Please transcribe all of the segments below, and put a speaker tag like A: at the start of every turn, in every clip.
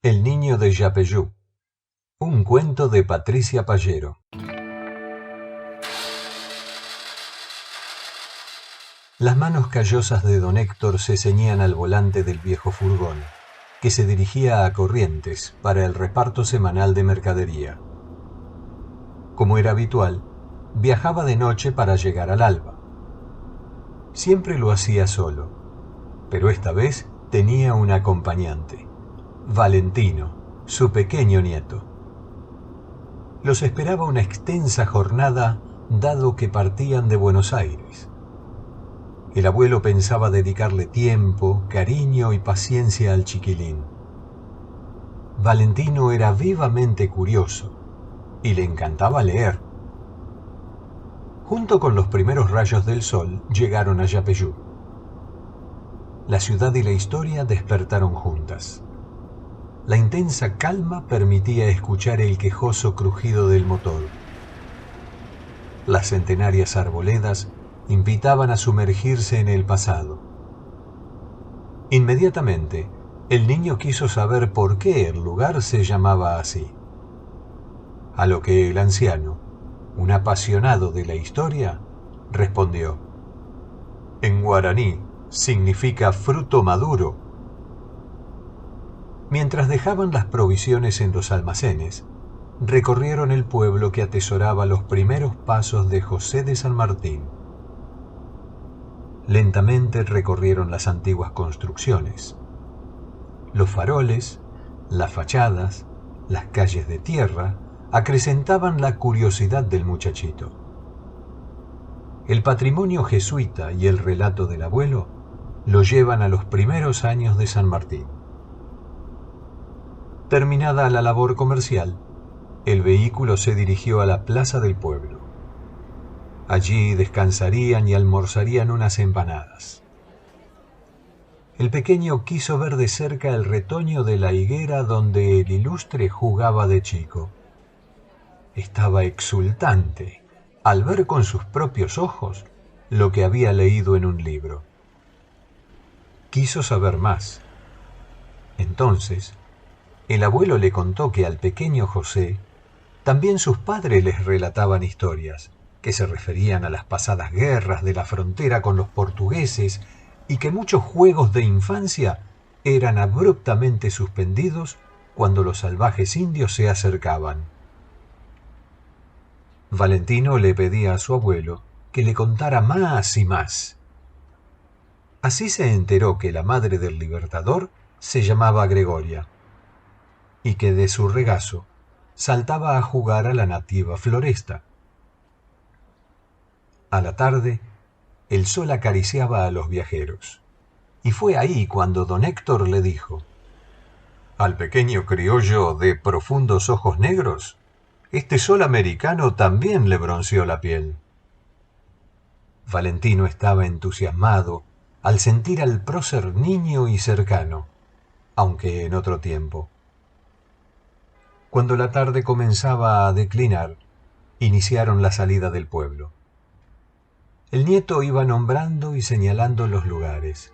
A: El niño de Yapeyú. Un cuento de Patricia Pallero. Las manos callosas de don Héctor se ceñían al volante del viejo furgón, que se dirigía a Corrientes para el reparto semanal de mercadería. Como era habitual, viajaba de noche para llegar al alba. Siempre lo hacía solo, pero esta vez tenía un acompañante, Valentino, su pequeño nieto. Los esperaba una extensa jornada, dado que partían de Buenos Aires. El abuelo pensaba dedicarle tiempo, cariño y paciencia al chiquilín. Valentino era vivamente curioso y le encantaba leer. Junto con los primeros rayos del sol llegaron a Yapeyú. La ciudad y la historia despertaron juntas. La intensa calma permitía escuchar el quejoso crujido del motor. Las centenarias arboledas invitaban a sumergirse en el pasado. Inmediatamente, el niño quiso saber por qué el lugar se llamaba así. A lo que el anciano, un apasionado de la historia, respondió: en guaraní significa fruto maduro. Mientras dejaban las provisiones en los almacenes, recorrieron el pueblo que atesoraba los primeros pasos de José de San Martín. Lentamente recorrieron las antiguas construcciones. Los faroles, las fachadas, las calles de tierra acrecentaban la curiosidad del muchachito. El patrimonio jesuita y el relato del abuelo lo llevan a los primeros años de San Martín. Terminada la labor comercial, el vehículo se dirigió a la plaza del pueblo. Allí descansarían y almorzarían unas empanadas. El pequeño quiso ver de cerca el retoño de la higuera donde el ilustre jugaba de chico. Estaba exultante al ver con sus propios ojos lo que había leído en un libro. Quiso saber más. Entonces, el abuelo le contó que al pequeño José también sus padres les relataban historias que se referían a las pasadas guerras de la frontera con los portugueses y que muchos juegos de infancia eran abruptamente suspendidos cuando los salvajes indios se acercaban. Valentino le pedía a su abuelo que le contara más y más. Así se enteró que la madre del libertador se llamaba Gregoria y que de su regazo saltaba a jugar a la nativa floresta. A la tarde, el sol acariciaba a los viajeros, y fue ahí cuando don Héctor le dijo: al pequeño criollo de profundos ojos negros, este sol americano también le bronceó la piel. Valentino estaba entusiasmado al sentir al prócer niño y cercano, aunque en otro tiempo. Cuando la tarde comenzaba a declinar, iniciaron la salida del pueblo. El nieto iba nombrando y señalando los lugares: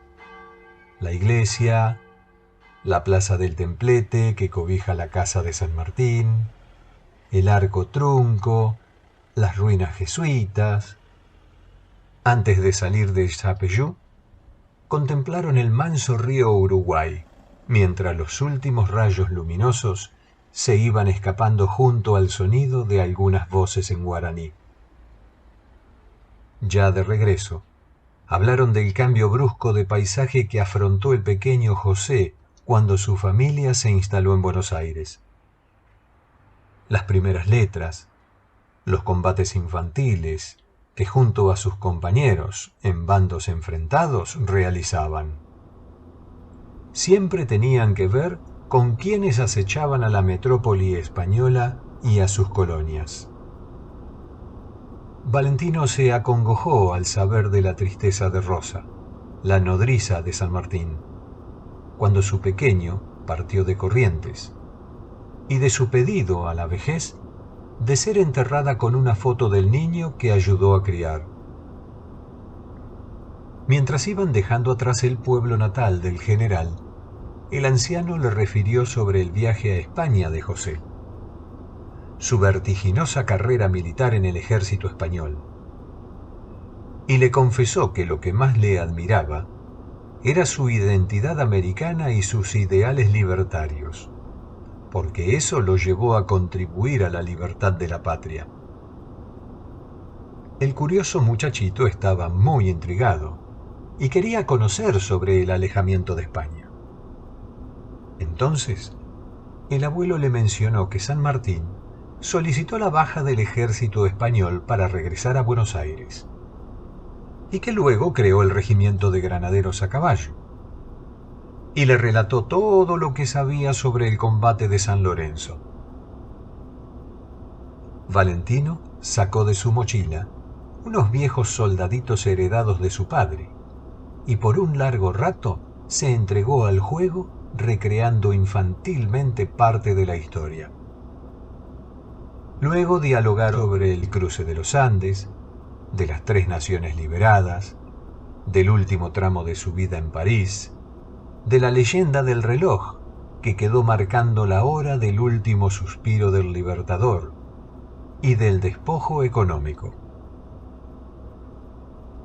A: la iglesia, la plaza del Templete que cobija la casa de San Martín, el arco trunco, las ruinas jesuitas. Antes de salir de Yapeyú, contemplaron el manso río Uruguay, mientras los últimos rayos luminosos se iban escapando junto al sonido de algunas voces en guaraní. Ya de regreso, hablaron del cambio brusco de paisaje que afrontó el pequeño José cuando su familia se instaló en Buenos Aires. Las primeras letras, los combates infantiles que junto a sus compañeros en bandos enfrentados realizaban. Siempre tenían que ver con quienes acechaban a la metrópoli española y a sus colonias. Valentino se acongojó al saber de la tristeza de Rosa, la nodriza de San Martín, cuando su pequeño partió de Corrientes, y de su pedido a la vejez de ser enterrada con una foto del niño que ayudó a criar. Mientras iban dejando atrás el pueblo natal del general, el anciano le refirió sobre el viaje a España de José, su vertiginosa carrera militar en el ejército español, y le confesó que lo que más le admiraba era su identidad americana y sus ideales libertarios, porque eso lo llevó a contribuir a la libertad de la patria. El curioso muchachito estaba muy intrigado y quería conocer sobre el alejamiento de España. Entonces, el abuelo le mencionó que San Martín solicitó la baja del ejército español para regresar a Buenos Aires, y que luego creó el regimiento de granaderos a caballo, y le relató todo lo que sabía sobre el combate de San Lorenzo. Valentino sacó de su mochila unos viejos soldaditos heredados de su padre, y por un largo rato se entregó al juego, recreando infantilmente parte de la historia. Luego dialogaron sobre el cruce de los Andes, de las 3 naciones liberadas, del último tramo de su vida en París, de la leyenda del reloj que quedó marcando la hora del último suspiro del libertador y del despojo económico.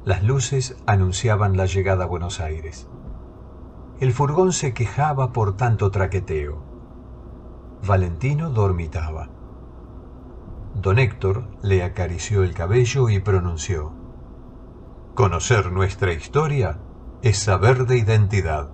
A: Las luces anunciaban la llegada a Buenos Aires. El furgón se quejaba por tanto traqueteo. Valentino dormitaba. Don Héctor le acarició el cabello y pronunció: «Conocer nuestra historia es saber de identidad».